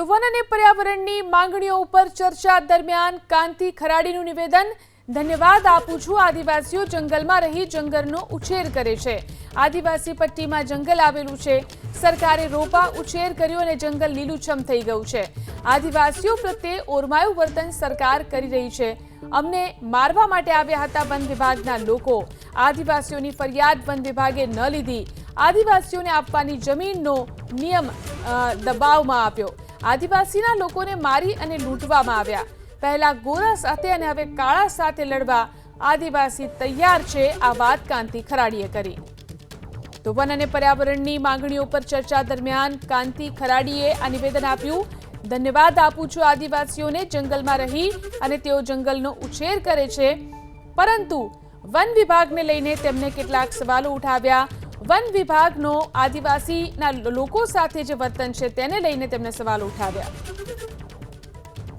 તો વન અને પર્યાવરણની માંગણીઓ ઉપર ચર્ચા દરમિયાન કાંતિ ખરાડીનું નિવેદન। ધન્યવાદ આપું છું, આદિવાસીઓ જંગલમાં રહી જંગલનો ઉછેર કરે છે। આદિવાસી પટ્ટીમાં જંગલ આવેલું છે, સરકારે રોપા ઉછેર કર્યો અને જંગલ લીલુંછમ થઈ ગયું છે। આદિવાસીઓ પ્રત્યે ઓરમાયું વર્તન સરકાર કરી રહી છે। અમને મારવા માટે આવ્યા હતા વન વિભાગના લોકો। આદિવાસીઓની ફરિયાદ વન વિભાગે ન લીધી। આદિવાસીઓને આપવાની જમીનનો નિયમ દબાવમાં આવ્યો। આદિવાસીના લોકોને મારી અને લૂંટવામાં આવ્યા। પહેલા ગોરા સાથે અને હવે કાળા સાથે લડવા આદિવાસી તૈયાર છે, આ વાત કાંતિ ખરાડીએ કરી। તો વન અને પર્યાવરણની માંગણીઓ પર ચર્ચા દરમિયાન કાંતિ ખરાડીએ આ નિવેદન આપ્યું। ધન્યવાદ આપું છું આદિવાસીઓને, જંગલમાં રહી અને તેઓ જંગલનો ઉછેર કરે છે, પરંતુ વન વિભાગને લઈને તેમને કેટલાક સવાલો ઉઠાવ્યા। વન વિભાગનો આદિવાસીના લોકો સાથે જે વર્તન છે તેને લઈને તેમને સવાલો ઉઠાવ્યા।